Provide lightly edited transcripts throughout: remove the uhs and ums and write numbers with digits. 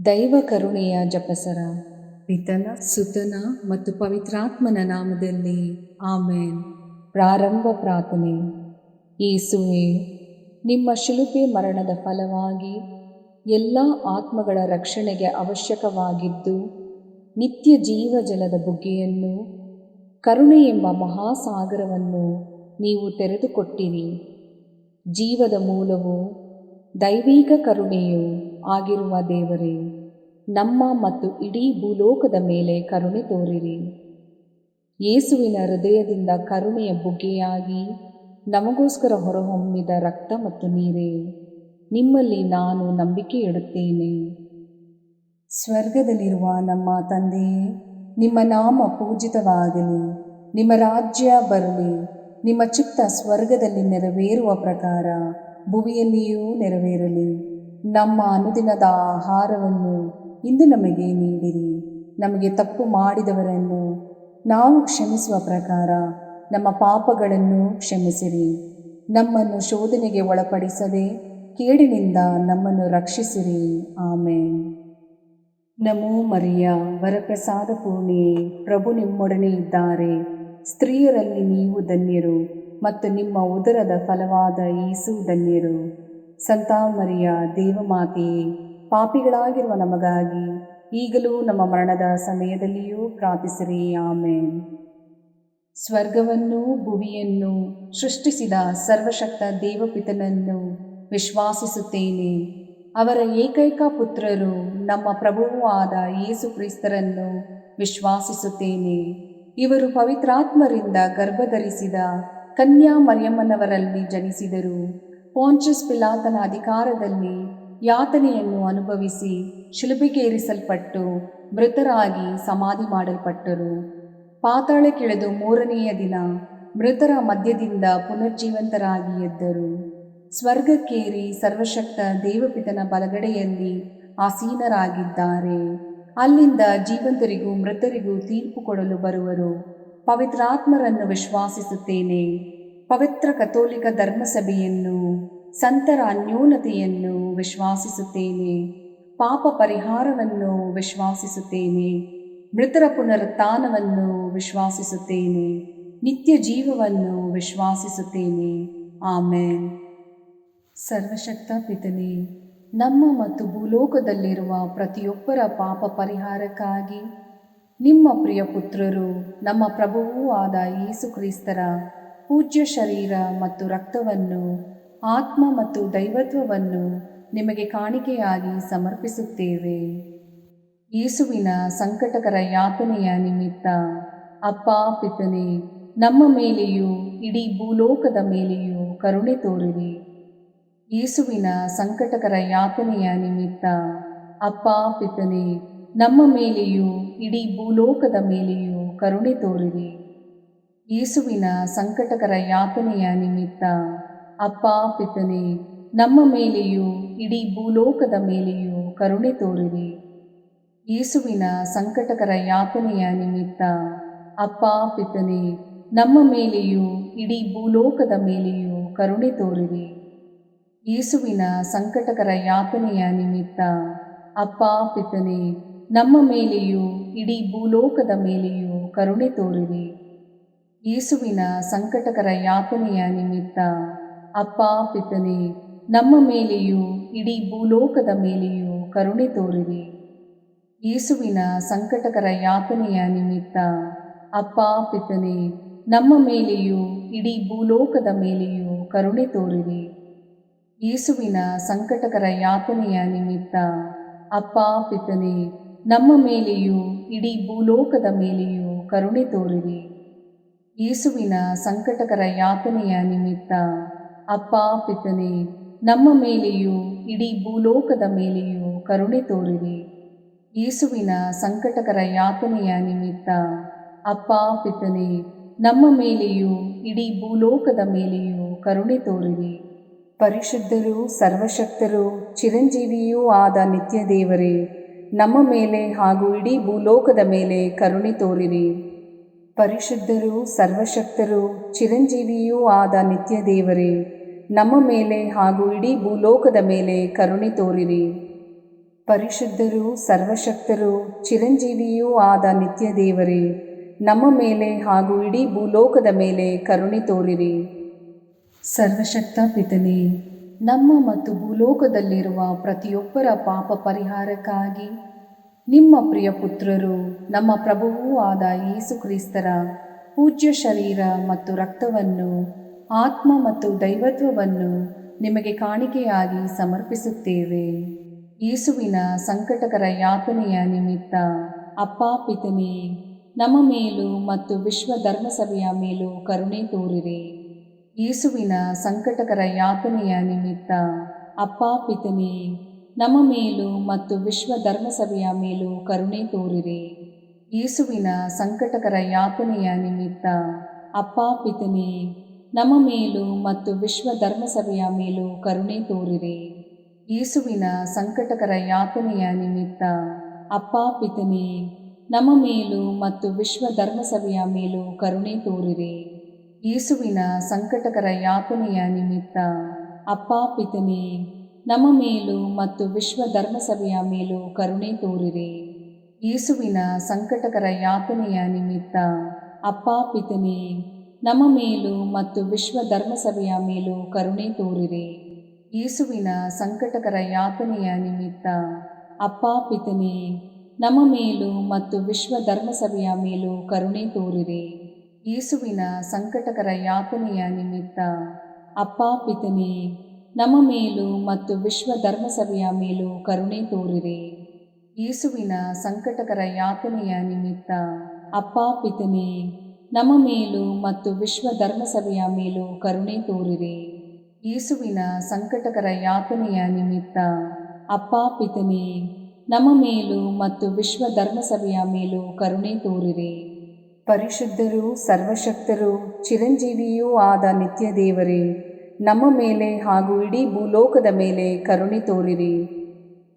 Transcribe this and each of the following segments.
ದೈವ ಕರುಣೆಯ ಜಪಸರ. ಪಿತನ, ಸುತನ ಮತ್ತು ಪವಿತ್ರಾತ್ಮನ ನಾಮದಲ್ಲಿ ಆಮೇನ್. ಪ್ರಾರಂಭ ಪ್ರಾರ್ಥನೆ. ಯೇಸುವೇ, ನಿಮ್ಮ ಶಿಲುಬೆ ಮರಣದ ಫಲವಾಗಿ ಎಲ್ಲ ಆತ್ಮಗಳ ರಕ್ಷಣೆಗೆ ಅವಶ್ಯಕವಾಗಿದ್ದು ನಿತ್ಯ ಜೀವ ಜಲದ ಬುಗ್ಗೆಯನ್ನು, ಕರುಣೆ ಎಂಬ ಮಹಾಸಾಗರವನ್ನು ನೀವು ತೆರೆದುಕೊಟ್ಟಿರಿ. ಜೀವದ ಮೂಲವು ದೈವಿಕ ಕರುಣೆಯೂ ಆಗಿರುವ ದೇವರೇ, ನಮ್ಮ ಮತ್ತು ಇಡೀ ಭೂಲೋಕದ ಮೇಲೆ ಕರುಣೆ ತೋರಿರಿ. ಯೇಸುವಿನ ಹೃದಯದಿಂದ ಕರುಣೆಯ ಬುಗ್ಗೆಯಾಗಿ ನಮಗೋಸ್ಕರ ಹೊರಹೊಮ್ಮಿದ ರಕ್ತ ಮತ್ತು ನೀರೇ, ನಿಮ್ಮಲ್ಲಿ ನಾನು ನಂಬಿಕೆ ಇಡುತ್ತೇನೆ. ಸ್ವರ್ಗದಲ್ಲಿರುವ ನಮ್ಮ ತಂದೆಯೇ, ನಿಮ್ಮ ನಾಮ ಪೂಜಿತವಾಗಲಿ, ನಿಮ್ಮ ರಾಜ್ಯ ಬರಲಿ, ನಿಮ್ಮ ಚಿತ್ತ ಸ್ವರ್ಗದಲ್ಲಿ ನೆರವೇರುವ ಪ್ರಕಾರ ಭುವಿಯಲ್ಲಿಯೂ ನೆರವೇರಲಿ. ನಮ್ಮ ಅನುದಿನದ ಆಹಾರವನ್ನು ಇಂದು ನಮಗೆ ನೀಡಿರಿ. ನಮಗೆ ತಪ್ಪು ಮಾಡಿದವರನ್ನು ನಾವು ಕ್ಷಮಿಸುವ ಪ್ರಕಾರ ನಮ್ಮ ಪಾಪಗಳನ್ನು ಕ್ಷಮಿಸಿರಿ. ನಮ್ಮನ್ನು ಶೋಧನೆಗೆ ಒಳಪಡಿಸದೆ ಕೇಡಿನಿಂದ ನಮ್ಮನ್ನು ರಕ್ಷಿಸಿರಿ. ಆಮೇನ್. ನಮೋ ಮರಿಯ, ವರಪ್ರಸಾದ ಪೂರ್ಣಿಯೇ, ಪ್ರಭು ನಿಮ್ಮೊಡನೆ ಇದ್ದಾರೆ. ಸ್ತ್ರೀಯರಲ್ಲಿ ನೀವು ಧನ್ಯರು ಮತ್ತು ನಿಮ್ಮ ಉದರದ ಫಲವಾದ ಯೇಸು ಧನ್ಯರು. ಸಂತ ಮರಿಯ, ದೇವಮಾತೆಯೇ, ಪಾಪಿಗಳಾಗಿರುವ ನಮಗಾಗಿ ಈಗಲೂ ನಮ್ಮ ಮರಣದ ಸಮಯದಲ್ಲಿಯೂ ಪ್ರಾರ್ಥಿಸಿರಿ. ಆಮೇನ್. ಸ್ವರ್ಗವನ್ನು ಭುವಿಯನ್ನು ಸೃಷ್ಟಿಸಿದ ಸರ್ವಶಕ್ತ ದೇವಪಿತನನ್ನು ವಿಶ್ವಾಸಿಸುತ್ತೇನೆ. ಅವರ ಏಕೈಕ ಪುತ್ರರು ನಮ್ಮ ಪ್ರಭುವೂ ಆದ ಯೇಸು ಕ್ರಿಸ್ತರನ್ನು ವಿಶ್ವಾಸಿಸುತ್ತೇನೆ. ಇವರು ಪವಿತ್ರಾತ್ಮರಿಂದ ಗರ್ಭಧರಿಸಿದ ಕನ್ಯಾ ಮರಿಯಮ್ಮನವರಲ್ಲಿ ಜನಿಸಿದರು. ಪೋಂಚಸ್ ಪಿಲಾತನ ಅಧಿಕಾರದಲ್ಲಿ ಯಾತನೆಯನ್ನು ಅನುಭವಿಸಿ ಶಿಲುಬೆಗೇರಿಸಲ್ಪಟ್ಟು ಮೃತರಾಗಿ ಸಮಾಧಿ ಮಾಡಲ್ಪಟ್ಟರು. ಪಾತಾಳಕ್ಕಿಳಿದು ಮೂರನೆಯ ದಿನ ಮೃತರ ಮಧ್ಯದಿಂದ ಪುನರ್ಜೀವಂತರಾಗಿ ಎದ್ದರು. ಸ್ವರ್ಗಕ್ಕೇರಿ ಸರ್ವಶಕ್ತ ದೇವಪಿತನ ಬಲಗಡೆಯಲ್ಲಿ ಆಸೀನರಾಗಿದ್ದಾರೆ. ಅಲ್ಲಿಂದ ಜೀವಂತರಿಗೂ ಮೃತರಿಗೂ ತೀರ್ಪು ಕೊಡಲು ಬರುವರು. ಪವಿತ್ರಾತ್ಮರನ್ನು ವಿಶ್ವಾಸಿಸುತ್ತೇನೆ. ಪವಿತ್ರ ಕಥೋಲಿಕ ಧರ್ಮಸಭೆಯನ್ನು, ಸಂತರ ಅನ್ಯೋನ್ಯತೆಯನ್ನು ವಿಶ್ವಾಸಿಸುತ್ತೇನೆ. ಪಾಪ ಪರಿಹಾರವನ್ನು ವಿಶ್ವಾಸಿಸುತ್ತೇನೆ. ಮೃತರ ಪುನರುತ್ಥಾನವನ್ನು ವಿಶ್ವಾಸಿಸುತ್ತೇನೆ. ನಿತ್ಯ ಜೀವವನ್ನು ವಿಶ್ವಾಸಿಸುತ್ತೇನೆ. ಆಮೇನ್. ಸರ್ವಶಕ್ತ ಪಿತನೇ, ನಮ್ಮ ಮತ್ತು ಭೂಲೋಕದಲ್ಲಿರುವ ಪ್ರತಿಯೊಬ್ಬರ ಪಾಪ ಪರಿಹಾರಕ್ಕಾಗಿ ನಿಮ್ಮ ಪ್ರಿಯ ಪುತ್ರರು, ನಮ್ಮ ಪ್ರಭುವೂ ಆದ ಯೇಸು ಕ್ರಿಸ್ತರ ಪೂಜ್ಯ ಶರೀರ ಮತ್ತು ರಕ್ತವನ್ನು, ಆತ್ಮ ಮತ್ತು ದೈವತ್ವವನ್ನು ನಿಮಗೆ ಕಾಣಿಕೆಯಾಗಿ ಸಮರ್ಪಿಸುತ್ತೇವೆ. ಯೇಸುವಿನ ಸಂಕಟಕರ ಯಾತನೆಯ ನಿಮಿತ್ತ ಅಪ್ಪ ಪಿತನೇ, ನಮ್ಮ ಮೇಲೆಯೂ ಇಡೀ ಭೂಲೋಕದ ಮೇಲೆಯೂ ಕರುಣೆ ತೋರಿರಿ. ಯೇಸುವಿನ ಸಂಕಟಕರ ಯಾತನೆಯ ನಿಮಿತ್ತ ಅಪ್ಪ ಪಿತನೇ, ನಮ್ಮ ಮೇಲೆಯೂ ಇಡೀ ಭೂಲೋಕದ ಮೇಲೆಯೂ ಕರುಣೆ ತೋರಿರಿ. ಯೇಸುವಿನ ಸಂಕಟಕರ ಯಾತನೆಯ ನಿಮಿತ್ತ ಅಪ್ಪ ಪಿತನೇ, ನಮ್ಮ ಮೇಲೆಯೂ ಇಡೀ ಭೂಲೋಕದ ಮೇಲೆಯೂ ಕರುಣೆ ತೋರಿರಿ. ಯೇಸುವಿನ ಸಂಕಟಕರ ಯಾತನೆಯ ನಿಮಿತ್ತ ಅಪ್ಪ ಪಿತನೇ, ನಮ್ಮ ಮೇಲೆಯೂ ಇಡೀ ಭೂಲೋಕದ ಮೇಲೆಯೂ ಕರುಣೆ ತೋರಿರಿ. ಯೇಸುವಿನ ಸಂಕಟಕರ ಯಾತನೆಯ ನಿಮಿತ್ತ ಅಪ್ಪ ಪಿತನೇ, ನಮ್ಮ ಮೇಲೆಯೂ ಇಡೀ ಭೂಲೋಕದ ಮೇಲೆಯೂ ಕರುಣೆ ತೋರಿರಿ. ಯೇಸುವಿನ ಸಂಕಟಕರ ಯಾತನೆಯ ನಿಮಿತ್ತ ಅಪ್ಪ ಪಿತನೇ, ನಮ್ಮ ಮೇಲೆಯೂ ಇಡೀ ಭೂಲೋಕದ ಮೇಲೆಯೂ ಕರುಣೆ ತೋರಿರಿ. ಯೇಸುವಿನ ಸಂಕಟಕರ ಯಾತನೆಯ ನಿಮಿತ್ತ ಅಪ್ಪ ಪಿತನೇ, ನಮ್ಮ ಮೇಲೆಯೂ ಇಡೀ ಭೂಲೋಕದ ಮೇಲೆಯೂ ಕರುಣೆ ತೋರಿರಿ. ಯೇಸುವಿನ ಸಂಕಟಕರ ಯಾತನೆಯ ನಿಮಿತ್ತ ಅಪ್ಪ ಪಿತನೇ, ನಮ್ಮ ಮೇಲೆಯೂ ಇಡೀ ಭೂಲೋಕದ ಮೇಲೆಯೂ ಕರುಣೆ ತೋರಿರಿ. ಯೇಸುವಿನ ಸಂಕಟಕರ ಯಾತನೆಯ ನಿಮಿತ್ತ ಅಪ್ಪ ಪಿತನೇ, ನಮ್ಮ ಮೇಲೆಯೂ ಇಡೀ ಭೂಲೋಕದ ಮೇಲೆಯೂ ಕರುಣೆ ತೋರಿರಿ. ಯೇಸುವಿನ ಸಂಕಟಕರ ಯಾತನೆಯ ನಿಮಿತ್ತ ಅಪ್ಪ ಪಿತನೇ, ನಮ್ಮ ಮೇಲೆಯೂ ಇಡೀ ಭೂಲೋಕದ ಮೇಲೆಯೂ ಕರುಣೆ ತೋರಿರಿ. ಪರಿಶುದ್ಧರೂ ಸರ್ವಶಕ್ತರೂ ಚಿರಂಜೀವಿಯೂ ಆದ ನಿತ್ಯ ದೇವರೇ, ನಮ್ಮ ಮೇಲೆ ಹಾಗೂ ಇಡೀ ಭೂಲೋಕದ ಮೇಲೆ ಕರುಣೆ ತೋರಿರಿ. ಪರಿಶುದ್ಧರೂ ಸರ್ವಶಕ್ತರೂ ಚಿರಂಜೀವಿಯೂ ಆದ ನಿತ್ಯ ದೇವರೇ, ನಮ್ಮ ಮೇಲೆ ಹಾಗೂ ಇಡೀ ಭೂಲೋಕದ ಮೇಲೆ ಕರುಣೆ ತೋರಿರಿ. ಪರಿಶುದ್ಧರೂ ಸರ್ವಶಕ್ತರೂ ಚಿರಂಜೀವಿಯೂ ಆದ ನಿತ್ಯ ದೇವರೇ, ನಮ್ಮ ಮೇಲೆ ಹಾಗೂ ಇಡೀ ಭೂಲೋಕದ ಮೇಲೆ ಕರುಣೆ ತೋರಿರಿ. ಸರ್ವಶಕ್ತ ಪಿತನೇ, ನಮ್ಮ ಮತ್ತು ಭೂಲೋಕದಲ್ಲಿರುವ ಪ್ರತಿಯೊಬ್ಬರ ಪಾಪ ಪರಿಹಾರಕ್ಕಾಗಿ ನಿಮ್ಮ ಪ್ರಿಯ ಪುತ್ರರು, ನಮ್ಮ ಪ್ರಭುವೂ ಆದ ಯೇಸು ಕ್ರಿಸ್ತರ ಪೂಜ್ಯ ಶರೀರ ಮತ್ತು ರಕ್ತವನ್ನು, ಆತ್ಮ ಮತ್ತು ದೈವತ್ವವನ್ನು ನಿಮಗೆ ಕಾಣಿಕೆಯಾಗಿ ಸಮರ್ಪಿಸುತ್ತೇವೆ. ಯೇಸುವಿನ ಸಂಕಟಕರ ಯಾತನೆಯ ನಿಮಿತ್ತ ಅಪ್ಪ ಪಿತನೇ, ನಮ್ಮ ಮೇಲೂ ಮತ್ತು ವಿಶ್ವ ಧರ್ಮಸಭೆಯ ಮೇಲೂ ಕರುಣೆ ತೋರಿರಿ. ಯೇಸುವಿನ ಸಂಕಟಕರ ಯಾತನೆಯ ನಿಮಿತ್ತ ಅಪ್ಪ ಪಿತನೇ, ನಮ್ಮ ಮೇಲೂ ಮತ್ತು ವಿಶ್ವ ಧರ್ಮಸಭೆಯ ಮೇಲೂ ಕರುಣೆ ತೋರಿರಿ. ಯೇಸುವಿನ ಸಂಕಟಕರ ಯಾತನೆಯ ನಿಮಿತ್ತ ಅಪ್ಪ ಪಿತನೇ, ನಮ್ಮ ಮೇಲೂ ಮತ್ತು ವಿಶ್ವ ಧರ್ಮಸಭೆಯ ಮೇಲೂ ಕರುಣೆ ತೋರಿರಿ. ಯೇಸುವಿನ ಸಂಕಟಕರ ಯಾತನೆಯ ನಿಮಿತ್ತ ಅಪ್ಪ ಪಿತನೇ, ನಮ್ಮ ಮೇಲೂ ಮತ್ತು ವಿಶ್ವ ಧರ್ಮಸಭೆಯ ಮೇಲೂ ಕರುಣೆ ತೋರಿರಿ. ಯೇಸುವಿನ ಸಂಕಟಕರ ಯಾತನೆಯ ನಿಮಿತ್ತ ಅಪ್ಪ ಪಿತನೇ, ನಮ್ಮ ಮೇಲೂ ಮತ್ತು ವಿಶ್ವ ಧರ್ಮಸಭೆಯ ಮೇಲೂ ಕರುಣೆ ತೋರಿರಿ. ಯೇಸುವಿನ ಸಂಕಟಕರ ಯಾತನೆಯ ನಿಮಿತ್ತ ಅಪ್ಪ ಪಿತನೇ, ನಮ್ಮ ಮೇಲೂ ಮತ್ತು ವಿಶ್ವ ಧರ್ಮಸಭೆಯ ಮೇಲೂ ಕರುಣೆ ತೋರಿರಿ. ಯೇಸುವಿನ ಸಂಕಟಕರ ಯಾತನೆಯ ನಿಮಿತ್ತ ಅಪ್ಪ ಪಿತನೇ, ನಮ್ಮ ಮೇಲೂ ಮತ್ತು ವಿಶ್ವ ಧರ್ಮಸಭೆಯ ಮೇಲೂ ಕರುಣೆ ತೋರಿರಿ. ಯೇಸುವಿನ ಸಂಕಟಕರ ಯಾತನೆಯ ನಿಮಿತ್ತ ಅಪ್ಪ ಪಿತನೇ, ನಮ್ಮ ಮೇಲೂ ಮತ್ತು ವಿಶ್ವ ಧರ್ಮಸಭೆಯ ಮೇಲೂ ಕರುಣೆ ತೋರಿರಿ. ಯೇಸುವಿನ ಸಂಕಟಕರ ಯಾತನೆಯ ನಿಮಿತ್ತ ಅಪ್ಪ ಪಿತನೇ, ನಮ್ಮ ಮೇಲೂ ಮತ್ತು ವಿಶ್ವ ಧರ್ಮಸಭೆಯ ಮೇಲೂ ಕರುಣೆ ತೋರಿರಿ. ಯೇಸುವಿನ ಸಂಕಟಕರ ಯಾತನೆಯ ನಿಮಿತ್ತ ಅಪ್ಪ ಪಿತನೇ, ನಮ್ಮ ಮೇಲೂ ಮತ್ತು ವಿಶ್ವ ಧರ್ಮಸಭೆಯ ಮೇಲೂ ಕರುಣೆ ತೋರಿರಿ. ಪರಿಶುದ್ಧರೂ ಸರ್ವಶಕ್ತರೂ ಚಿರಂಜೀವಿಯೂ ಆದ ನಿತ್ಯ ದೇವರೇ, ನಮ್ಮ ಮೇಲೆ ಹಾಗೂ ಇಡೀ ಭೂಲೋಕದ ಮೇಲೆ ಕರುಣೆ ತೋರಿರಿ.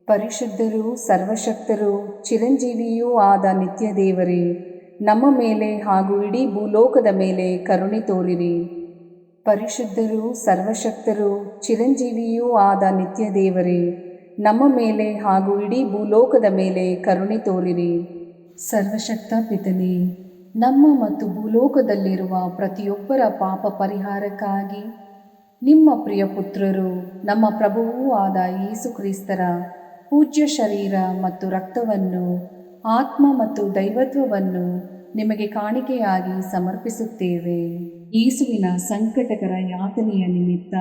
ಪರಿಶುದ್ಧರೂ ಸರ್ವಶಕ್ತರೂ ಚಿರಂಜೀವಿಯೂ ಆದ ನಿತ್ಯ ದೇವರೇ, ನಮ್ಮ ಮೇಲೆ ಹಾಗೂ ಇಡೀ ಭೂಲೋಕದ ಮೇಲೆ ಕರುಣೆ ತೋರಿರಿ. ಪರಿಶುದ್ಧರೂ ಸರ್ವಶಕ್ತರೂ ಚಿರಂಜೀವಿಯೂ ಆದ ನಿತ್ಯ ದೇವರೇ, ನಮ್ಮ ಮೇಲೆ ಹಾಗೂ ಇಡೀ ಭೂಲೋಕದ ಮೇಲೆ ಕರುಣೆ ತೋರಿರಿ. ಸರ್ವಶಕ್ತ ಪಿತನೇ, ನಮ್ಮ ಮತ್ತು ಭೂಲೋಕದಲ್ಲಿರುವ ಪ್ರತಿಯೊಬ್ಬರ ಪಾಪ ಪರಿಹಾರಕ್ಕಾಗಿ ನಿಮ್ಮ ಪ್ರಿಯ ಪುತ್ರರು, ನಮ್ಮ ಪ್ರಭುವೂ ಆದ ಯೇಸು ಕ್ರಿಸ್ತರ ಪೂಜ್ಯ ಶರೀರ ಮತ್ತು ರಕ್ತವನ್ನು, ಆತ್ಮ ಮತ್ತು ದೈವತ್ವವನ್ನು ನಿಮಗೆ ಕಾಣಿಕೆಯಾಗಿ ಸಮರ್ಪಿಸುತ್ತೇವೆ. ಯೇಸುವಿನ ಸಂಕಟಕರ ಯಾತನೆಯ ನಿಮಿತ್ತ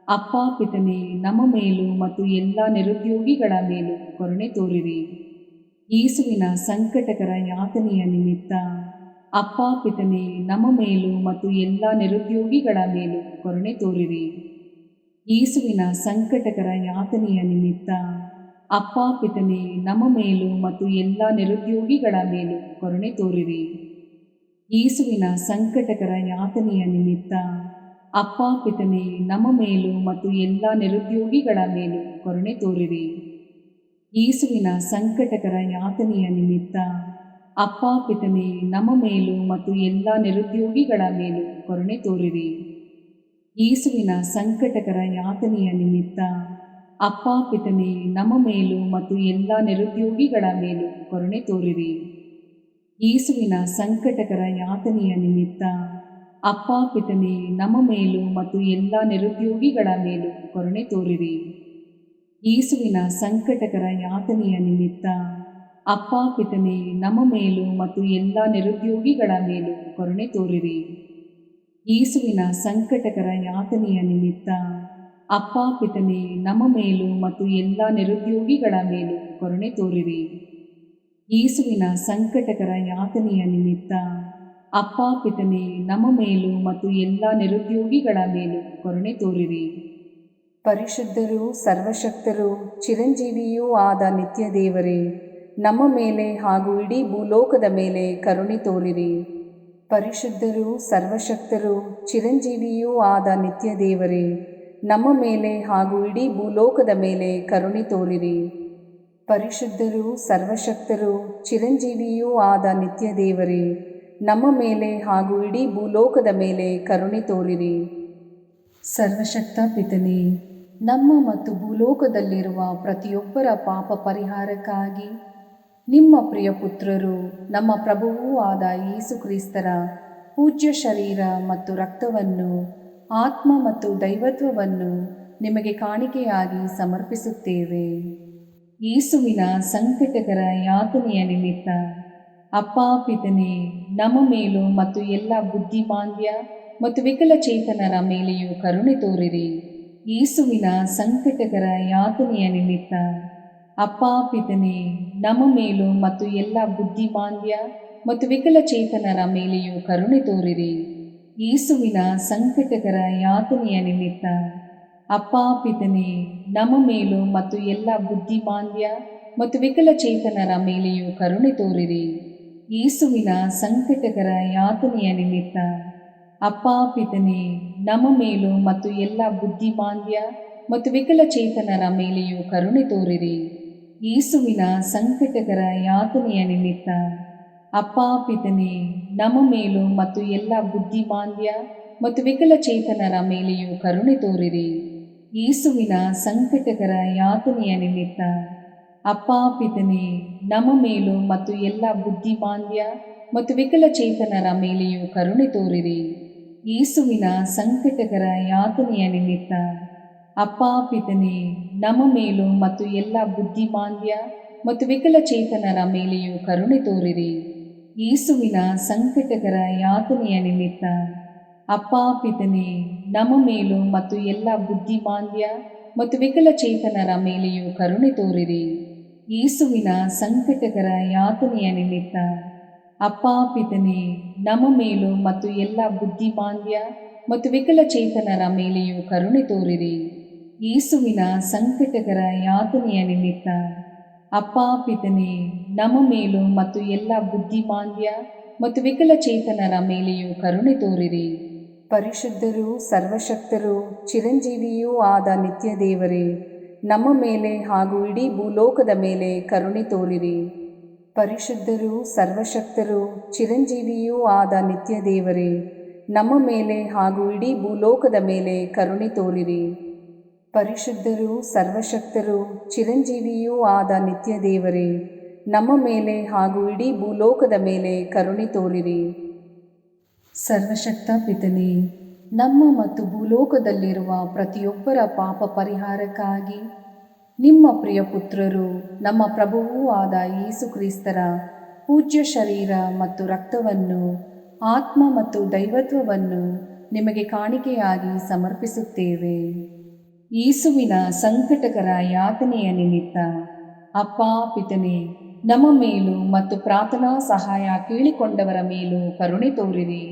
ಅಪ್ಪ ಪಿತನೇ, ನಮ್ಮ ಮೇಲೂ ಮತ್ತು ಎಲ್ಲ ನಿರುದ್ಯೋಗಿಗಳ ಮೇಲೂ ಕರುಣೆ ತೋರಿರಿ. ಯೇಸುವಿನ ಸಂಕಟಕರ ಯಾತನೆಯ ನಿಮಿತ್ತ ಅಪ್ಪ ಪಿತನೇ, ನಮ್ಮ ಮೇಲೂ ಮತ್ತು ಎಲ್ಲ ನಿರುದ್ಯೋಗಿಗಳ ಮೇಲೂ ಕರುಣೆ ತೋರಿರಿ. ಯೇಸುವಿನ ಸಂಕಟಕರ ಯಾತನೆಯ ನಿಮಿತ್ತ ಅಪ್ಪ ಪಿತನೇ, ನಮ್ಮ ಮೇಲೂ ಮತ್ತು ಎಲ್ಲ ನಿರುದ್ಯೋಗಿಗಳ ಮೇಲೂ ಕರುಣೆ ತೋರಿರಿ. ಯೇಸುವಿನ ಸಂಕಟಕರ ಯಾತನೆಯ ನಿಮಿತ್ತ ಅಪ್ಪ ಪಿತನೇ, ನಮ್ಮ ಮೇಲೂ ಮತ್ತು ಎಲ್ಲ ನಿರುದ್ಯೋಗಿಗಳ ಮೇಲೂ ಕರುಣೆ ತೋರಿರಿ. ಯೇಸುವಿನ ಸಂಕಟಕರ ಯಾತನೆಯ ನಿಮಿತ್ತ ಅಪ್ಪ ಪಿತನೇ, ನಮ್ಮ ಮೇಲೂ ಮತ್ತು ಎಲ್ಲ ನಿರುದ್ಯೋಗಿಗಳ ಮೇಲೂ ಕರುಣೆ ತೋರಿರಿ. ಯೇಸುವಿನ ಸಂಕಟಕರ ಯಾತನೆಯ ನಿಮಿತ್ತ ಅಪ್ಪ ಪಿತನೇ, ನಮ್ಮ ಮೇಲೂ ಮತ್ತು ಎಲ್ಲ ನಿರುದ್ಯೋಗಿಗಳ ಮೇಲೂ ಕರುಣೆ ತೋರಿರಿ. ಯೇಸುವಿನ ಸಂಕಟಕರ ಯಾತನೆಯ ನಿಮಿತ್ತ ಅಪ್ಪ ಪಿತನೇ, ನಮ್ಮ ಮೇಲೂ ಮತ್ತು ಎಲ್ಲ ನಿರುದ್ಯೋಗಿಗಳ ಮೇಲೂ ಕರುಣೆ ತೋರಿರಿ. ಯೇಸುವಿನ ಸಂಕಟಕರ ಯಾತನೆಯ ನಿಮಿತ್ತ ಅಪ್ಪ ಪಿತನೇ, ನಮ್ಮ ಮೇಲೂ ಮತ್ತು ಎಲ್ಲ ನಿರುದ್ಯೋಗಿಗಳ ಮೇಲೂ ಕರುಣೆ ತೋರಿರಿ. ಯೇಸುವಿನ ಸಂಕಟಕರ ಯಾತನೆಯ ನಿಮಿತ್ತ ಅಪ್ಪ ಪಿತನೇ, ನಮ್ಮ ಮೇಲೂ ಮತ್ತು ಎಲ್ಲ ನಿರುದ್ಯೋಗಿಗಳ ಮೇಲೂ ಕರುಣೆ ತೋರಿರಿ. ಯೇಸುವಿನ ಸಂಕಟಕರ ಯಾತನೆಯ ನಿಮಿತ್ತ ಅಪ್ಪ ಪಿತನೇ, ನಮ್ಮ ಮೇಲೂ ಮತ್ತು ಎಲ್ಲ ನಿರುದ್ಯೋಗಿಗಳ ಮೇಲೂ ಕರುಣೆ ತೋರಿರಿ. ಪರಿಶುದ್ಧರೂ ಸರ್ವಶಕ್ತರೂ ಚಿರಂಜೀವಿಯೂ ಆದ ನಿತ್ಯ ದೇವರೇ, ನಮ್ಮ ಮೇಲೆ ಹಾಗೂ ಇಡೀ ಭೂಲೋಕದ ಮೇಲೆ ಕರುಣೆ ತೋರಿರಿ. ಪರಿಶುದ್ಧರೂ ಸರ್ವಶಕ್ತರೂ ಚಿರಂಜೀವಿಯೂ ಆದ ನಿತ್ಯ ದೇವರೇ, ನಮ್ಮ ಮೇಲೆ ಹಾಗೂ ಇಡೀ ಭೂಲೋಕದ ಮೇಲೆ ಕರುಣೆ ತೋರಿರಿ. ಪರಿಶುದ್ಧರೂ ಸರ್ವಶಕ್ತರೂ ಚಿರಂಜೀವಿಯೂ ಆದ ನಿತ್ಯ ದೇವರೇ, ನಮ್ಮ ಮೇಲೆ ಹಾಗೂ ಇಡೀ ಭೂಲೋಕದ ಮೇಲೆ ಕರುಣೆ ತೋರಿರಿ. ಸರ್ವಶಕ್ತ ಪಿತನೇ, ನಮ್ಮ ಮತ್ತು ಭೂಲೋಕದಲ್ಲಿರುವ ಪ್ರತಿಯೊಬ್ಬರ ಪಾಪ ಪರಿಹಾರಕ್ಕಾಗಿ ನಿಮ್ಮ ಪ್ರಿಯ ಪುತ್ರರು ನಮ್ಮ ಪ್ರಭುವೂ ಆದ ಯೇಸು ಕ್ರಿಸ್ತರ ಪೂಜ್ಯ ಶರೀರ ಮತ್ತು ರಕ್ತವನ್ನು, ಆತ್ಮ ಮತ್ತು ದೈವತ್ವವನ್ನು ನಿಮಗೆ ಕಾಣಿಕೆಯಾಗಿ ಸಮರ್ಪಿಸುತ್ತೇವೆ. ಯೇಸುವಿನ ಸಂಕಟಕರ ಯಾತನೆಯ ನಿಮಿತ್ತ ಅಪ್ಪ ಪಿತನೇ, ನಮ್ಮ ಮೇಲೂ ಮತ್ತು ಎಲ್ಲ ಬುದ್ಧಿಮಾಂದ್ಯ ಮತ್ತು ವಿಕಲಚೇತನರ ಮೇಲೆಯೂ ಕರುಣೆ ತೋರಿರಿ. ಯೇಸುವಿನ ಸಂಕಟಕರ ಯಾತನೆಯ ನಿಮಿತ್ತ ಅಪ್ಪ ಪಿತನೇ, ನಮ್ಮ ಮೇಲೂ ಮತ್ತು ಎಲ್ಲ ಬುದ್ಧಿಮಾಂದ್ಯ ಮತ್ತು ವಿಕಲಚೇತನರ ಮೇಲೆಯೂ ಕರುಣೆ ತೋರಿರಿ. ಯೇಸುವಿನ ಸಂಕಟಕರ ಯಾತನೆಯ ನಿಮಿತ್ತ ಅಪ್ಪ ಪಿತನೇ, ನಮ್ಮ ಮೇಲೂ ಮತ್ತು ಎಲ್ಲ ಬುದ್ಧಿಮಾಂದ್ಯ ಮತ್ತು ವಿಕಲಚೇತನರ ಮೇಲೆಯೂ ಕರುಣೆ ತೋರಿರಿ. ಯೇಸುವಿನ ಸಂಕಟಕರ ಯಾತನೆಯ ನಿಮಿತ್ತ ಅಪ್ಪ ಪಿತನೇ, ನಮ್ಮ ಮೇಲೂ ಮತ್ತು ಎಲ್ಲ ಬುದ್ಧಿಮಾಂದ್ಯ ಮತ್ತು ವಿಕಲಚೇತನರ ಮೇಲೆಯೂ ಕರುಣೆ ತೋರಿರಿ. ಯೇಸುವಿನ ಸಂಕಟಕರ ಯಾತನೆಯ ನಿಮಿತ್ತ ಅಪ್ಪ ಪಿತನೇ, ನಮ್ಮ ಮೇಲೂ ಮತ್ತು ಎಲ್ಲ ಬುದ್ಧಿಮಾಂದ್ಯ ಮತ್ತು ವಿಕಲಚೇತನರ ಮೇಲೆಯೂ ಕರುಣೆ ತೋರಿರಿ. ಯೇಸುವಿನ ಸಂಕಟಕರ ಯಾತನೆಯ ನಿಮಿತ್ತ ಅಪ್ಪ ಪಿತನೇ, ನಮ್ಮ ಮೇಲೂ ಮತ್ತು ಎಲ್ಲ ಬುದ್ಧಿಮಾಂದ್ಯ ಮತ್ತು ವಿಕಲಚೇತನರ ಮೇಲೆಯೂ ಕರುಣೆ ತೋರಿರಿ. ಯೇಸುವಿನ ಸಂಕಟಕರ ಯಾತನೆಯ ನಿಮಿತ್ತ ಅಪ್ಪ ಪಿತನೇ, ನಮ್ಮ ಮೇಲೂ ಮತ್ತು ಎಲ್ಲ ಬುದ್ಧಿಮಾಂದ್ಯ ಮತ್ತು ವಿಕಲಚೇತನರ ಮೇಲೆಯೂ ಕರುಣೆ ತೋರಿರಿ. ಯೇಸುವಿನ ಸಂಕಟಕರ ಯಾತನೆಯ ನಿಮಿತ್ತ ಅಪ್ಪ ಪಿತನೇ, ನಮ್ಮ ಮೇಲೂ ಮತ್ತು ಎಲ್ಲ ಬುದ್ಧಿಮಾಂದ್ಯ ಮತ್ತು ವಿಕಲಚೇತನರ ಮೇಲೆಯೂ ಕರುಣೆ ತೋರಿರಿ. ಯೇಸುವಿನ ಸಂಕಟಕರ ಯಾತನೆಯ ನಿಮಿತ್ತ ಅಪ್ಪ ಪಿತನೇ, ನಮ್ಮ ಮೇಲೂ ಮತ್ತು ಎಲ್ಲ ಬುದ್ಧಿಮಾಂದ್ಯ ಮತ್ತು ವಿಕಲಚೇತನರ ಮೇಲೆಯೂ ಕರುಣೆ ತೋರಿರಿ. ಯೇಸುವಿನ ಸಂಕಟಕರ ಯಾತನೆಯ ನಿಮಿತ್ತ ಅಪ್ಪ ಪಿತನೇ, ನಮ್ಮ ಮೇಲೂ ಮತ್ತು ಎಲ್ಲ ಬುದ್ಧಿಮಾಂದ್ಯ ಮತ್ತು ವಿಕಲಚೇತನರ ಮೇಲೆಯೂ ಕರುಣೆ ತೋರಿರಿ. ಪರಿಶುದ್ಧರೂ ಸರ್ವಶಕ್ತರೂ ಚಿರಂಜೀವಿಯೂ ಆದ ನಿತ್ಯ ದೇವರೇ, ನಮ್ಮ ಮೇಲೆ ಹಾಗೂ ಇಡೀ ಭೂಲೋಕದ ಮೇಲೆ ಕರುಣೆ ತೋರಿರಿ. ಪರಿಶುದ್ಧರೂ ಸರ್ವಶಕ್ತರೂ ಚಿರಂಜೀವಿಯೂ ಆದ ನಿತ್ಯ ದೇವರೇ, ನಮ್ಮ ಮೇಲೆ ಹಾಗೂ ಇಡೀ ಭೂಲೋಕದ ಮೇಲೆ ಕರುಣೆ ತೋರಿರಿ. ಪರಿಶುದ್ಧರೂ ಸರ್ವಶಕ್ತರೂ ಚಿರಂಜೀವಿಯೂ ಆದ ನಿತ್ಯ ದೇವರೇ, ನಮ್ಮ ಮೇಲೆ ಹಾಗೂ ಇಡೀ ಭೂಲೋಕದ ಮೇಲೆ ಕರುಣೆ ತೋರಿರಿ. ಸರ್ವಶಕ್ತ ಪಿತನೇ, ನಮ್ಮ ಮತ್ತು ಭೂಲೋಕದಲ್ಲಿರುವ ಪ್ರತಿಯೊಬ್ಬರ ಪಾಪ ಪರಿಹಾರಕ್ಕಾಗಿ ನಿಮ್ಮ ಪ್ರಿಯ ಪುತ್ರರು ನಮ್ಮ ಪ್ರಭುವೂ ಆದ ಯೇಸು ಕ್ರಿಸ್ತರ ಪೂಜ್ಯ ಶರೀರ ಮತ್ತು ರಕ್ತವನ್ನು, ಆತ್ಮ ಮತ್ತು ದೈವತ್ವವನ್ನು ನಿಮಗೆ ಕಾಣಿಕೆಯಾಗಿ ಸಮರ್ಪಿಸುತ್ತೇವೆ. ಯೇಸುವಿನ ಸಂಕಟಕರ ಯಾತನೆಯ ನಿಮಿತ್ತ ಅಪ್ಪ ಪಿತನೇ, ನಮ್ಮ ಮೇಲೂ ಮತ್ತು ಪ್ರಾರ್ಥನಾ ಸಹಾಯ ಕೇಳಿಕೊಂಡವರ ಮೇಲೂ ಕರುಣೆ ತೋರಿರಿ.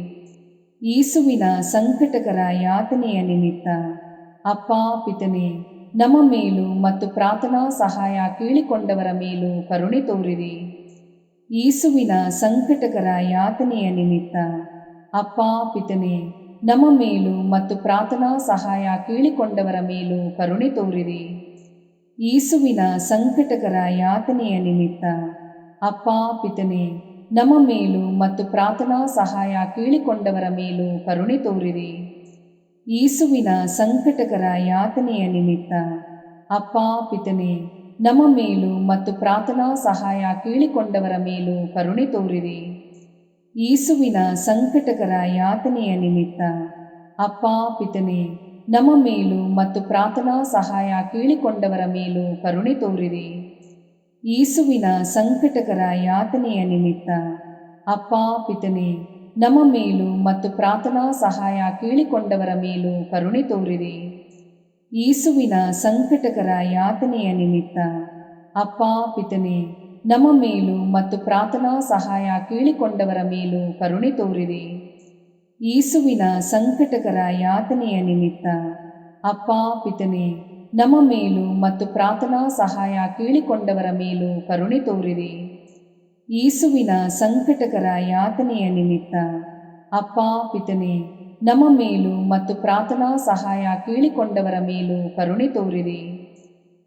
ಯೇಸುವಿನ ಸಂಕಟಕರ ಯಾತನೆಯ ನಿಮಿತ್ತ ಅಪ್ಪ ಪಿತನೇ, ನಮ್ಮ ಮೇಲೂ ಮತ್ತು ಪ್ರಾರ್ಥನಾ ಸಹಾಯ ಕೇಳಿಕೊಂಡವರ ಮೇಲೂ ಕರುಣೆ ತೋರಿರಿ. ಯೇಸುವಿನ ಸಂಕಟಕರ ಯಾತನೆಯ ನಿಮಿತ್ತ ಅಪ್ಪ ಪಿತನೇ, ನಮ್ಮ ಮೇಲೂ ಮತ್ತು ಪ್ರಾರ್ಥನಾ ಸಹಾಯ ಕೇಳಿಕೊಂಡವರ ಮೇಲೂ ಕರುಣೆ ತೋರಿರಿ. ಯೇಸುವಿನ ಸಂಕಟಕರ ಯಾತನೆಯ ನಿಮಿತ್ತ ಅಪ್ಪ ಪಿತನೇ, ನಮ್ಮ ಮೇಲೂ ಮತ್ತು ಪ್ರಾರ್ಥನಾ ಸಹಾಯ ಕೇಳಿಕೊಂಡವರ ಮೇಲೂ ಕರುಣೆ ತೋರಿರಿ. ಯೇಸುವಿನ ಸಂಕಟಕರ ಯಾತನೆಯ ನಿಮಿತ್ತ ಅಪ್ಪ ಪಿತನೇ, ನಮ್ಮ ಮೇಲೂ ಮತ್ತು ಪ್ರಾರ್ಥನಾ ಸಹಾಯ ಕೇಳಿಕೊಂಡವರ ಮೇಲೂ ಕರುಣೆ ತೋರಿರಿ. ಯೇಸುವಿನ ಸಂಕಟಕರ ಯಾತನೆಯ ನಿಮಿತ್ತ ಅಪ್ಪ ಪಿತನೇ, ನಮ್ಮ ಮೇಲೂ ಮತ್ತು ಪ್ರಾರ್ಥನಾ ಸಹಾಯ ಕೇಳಿಕೊಂಡವರ ಮೇಲೂ ಕರುಣೆ ತೋರಿರಿ. ಯೇಸುವಿನ ಸಂಕಟಕರ ಯಾತನೆಯ ನಿಮಿತ್ತ ಅಪ್ಪ ಪಿತನೇ, ನಮ್ಮ ಮೇಲೂ ಮತ್ತು ಪ್ರಾರ್ಥನಾ ಸಹಾಯ ಕೇಳಿಕೊಂಡವರ ಮೇಲೂ ಕರುಣೆ ತೋರಿರಿ. ಯೇಸುವಿನ ಸಂಕಟಕರ ಯಾತನೆಯ ನಿಮಿತ್ತ ಅಪ್ಪ ಪಿತನೇ, ನಮ್ಮ ಮೇಲೂ ಮತ್ತು ಪ್ರಾರ್ಥನಾ ಸಹಾಯ ಕೇಳಿಕೊಂಡವರ ಮೇಲೂ ಕರುಣೆ ತೋರಿರಿ. ಯೇಸುವಿನ ಸಂಕಟಕರ ಯಾತನೆಯ ನಿಮಿತ್ತ ಅಪ್ಪ ಪಿತನೇ, ನಮ್ಮ ಮೇಲೂ ಮತ್ತು ಪ್ರಾರ್ಥನಾ ಸಹಾಯ ಕೇಳಿಕೊಂಡವರ ಮೇಲೂ ಕರುಣೆ ತೋರಿರಿ. ಯೇಸುವಿನ ಸಂಕಟಕರ ಯಾತನೆಯ ನಿಮಿತ್ತ ಅಪ್ಪ ಪಿತನೇ, ನಮ್ಮ ಮೇಲೂ ಮತ್ತು ಪ್ರಾರ್ಥನಾ ಸಹಾಯ ಕೇಳಿಕೊಂಡವರ ಮೇಲೂ ಕರುಣೆ ತೋರಿರಿ.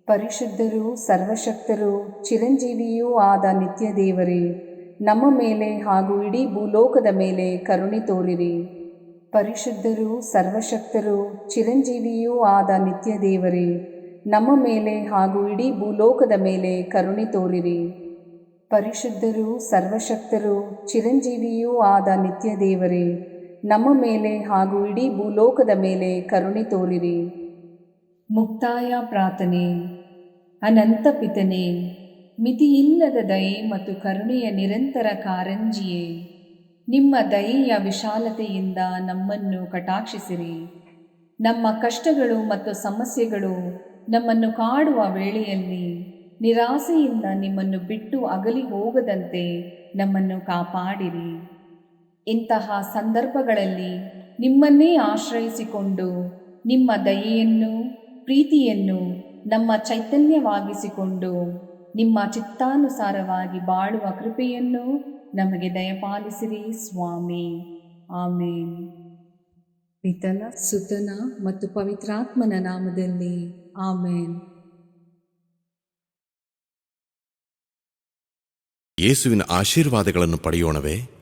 ಪರಿಶುದ್ಧರೂ ಸರ್ವಶಕ್ತರೂ ಚಿರಂಜೀವಿಯೂ ಆದ ನಿತ್ಯ ದೇವರೇ, ನಮ್ಮ ಮೇಲೆ ಹಾಗೂ ಇಡೀ ಭೂಲೋಕದ ಮೇಲೆ ಕರುಣೆ ತೋರಿರಿ. ಪರಿಶುದ್ಧರೂ ಸರ್ವಶಕ್ತರೂ ಚಿರಂಜೀವಿಯೂ ಆದ ನಿತ್ಯ ದೇವರೇ, ನಮ್ಮ ಮೇಲೆ ಹಾಗೂ ಇಡೀ ಭೂಲೋಕದ ಮೇಲೆ ಕರುಣೆ ತೋರಿರಿ. ಪರಿಶುದ್ಧರೂ ಸರ್ವಶಕ್ತರೂ ಚಿರಂಜೀವಿಯೂ ಆದ ನಿತ್ಯ ದೇವರೇ, ನಮ್ಮ ಮೇಲೆ ಹಾಗೂ ಇಡೀ ಭೂಲೋಕದ ಮೇಲೆ ಕರುಣೆ ತೋರಿರಿ. ಮುಕ್ತಾಯ ಪ್ರಾರ್ಥನೆ. ಅನಂತ ಪಿತನೇ, ಮಿತಿಯಿಲ್ಲದ ದಯೆ ಮತ್ತು ಕರುಣೆಯ ನಿರಂತರ ಕಾರಂಜಿಯೇ, ನಿಮ್ಮ ದಯೆಯ ವಿಶಾಲತೆಯಿಂದ ನಮ್ಮನ್ನು ಕಟಾಕ್ಷಿಸಿರಿ. ನಮ್ಮ ಕಷ್ಟಗಳು ಮತ್ತು ಸಮಸ್ಯೆಗಳು ನಮ್ಮನ್ನು ಕಾಡುವ ವೇಳೆಯಲ್ಲಿ ನಿರಾಸೆಯಿಂದ ನಿಮ್ಮನ್ನು ಬಿಟ್ಟು ಅಗಲಿ ಹೋಗದಂತೆ ನಮ್ಮನ್ನು ಕಾಪಾಡಿರಿ. ಇಂತಹ ಸಂದರ್ಭಗಳಲ್ಲಿ ನಿಮ್ಮನ್ನೇ ಆಶ್ರಯಿಸಿಕೊಂಡು ನಿಮ್ಮ ದಯೆಯನ್ನು ಪ್ರೀತಿಯನ್ನು ನಮ್ಮ ಚೈತನ್ಯವಾಗಿಸಿಕೊಂಡು ನಿಮ್ಮ ಚಿತ್ತಾನುಸಾರವಾಗಿ ಬಾಳುವ ಕೃಪೆಯನ್ನು ನಮಗೆ ದಯಪಾಲಿಸಿರಿ ಸ್ವಾಮಿ. ಆಮೇನ್. ಪಿತನ ಸುತನ ಮತ್ತು ಪವಿತ್ರಾತ್ಮನ ನಾಮದಲ್ಲಿ ಆಮೇನ್. ಯೇಸುವಿನ ಆಶೀರ್ವಾದಗಳನ್ನು ಪಡೆಯೋಣವೇ?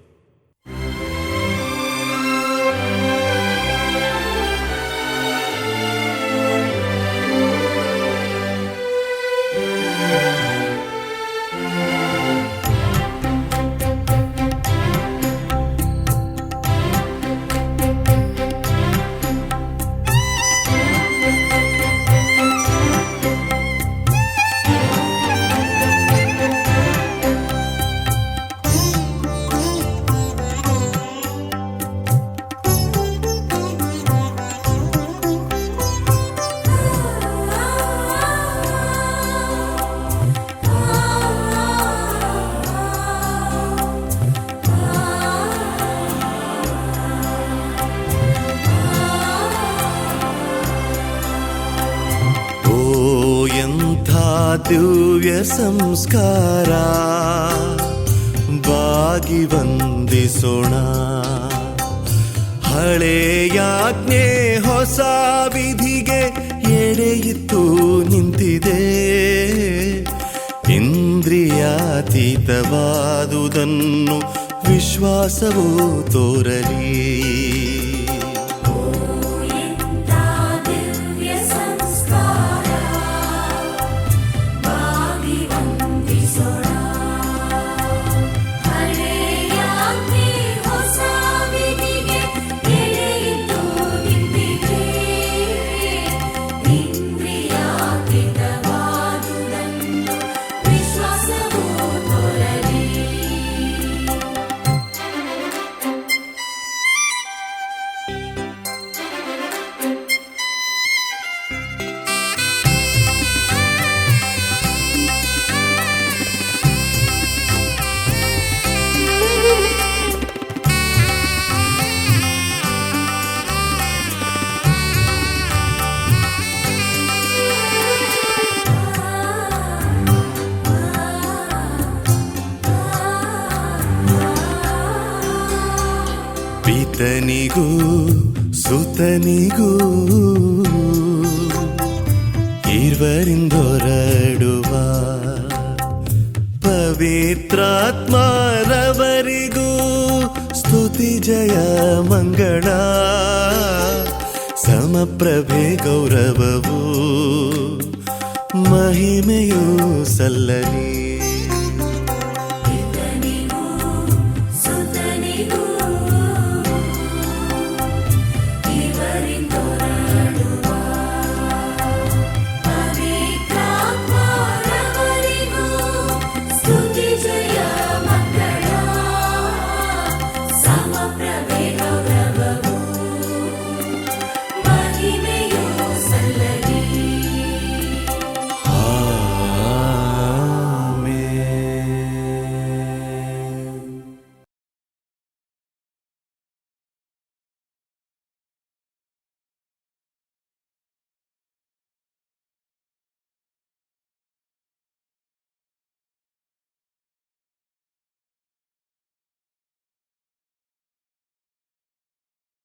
ದಿವ್ಯ ಸಂಸ್ಕಾರ ಬಾಗಿ ವಂದಿಸೋಣ. ಹಳೆಯಾಜ್ಞೆ ಹೊಸ ವಿಧಿಗೆ ಎಡೆಯಿತ್ತು ನಿಂತಿದೆ. ಇಂದ್ರಿಯಾತೀತವಾದುದನ್ನು ವಿಶ್ವಾಸವು ತೋರಲಿ. ಪಿತನಿಗೂ ಸುತನಿಗೂ ಇರುವರಿಂದೊರಡುವ ಪವಿತ್ರಾತ್ಮರವರಿಗೂ ಸ್ತುತಿ ಜಯ ಮಂಗಳ. ಸಮಪ್ರಭೆ ಗೌರವವು ಮಹಿಮೆಯೂ ಸಲ್ಲಲಿ.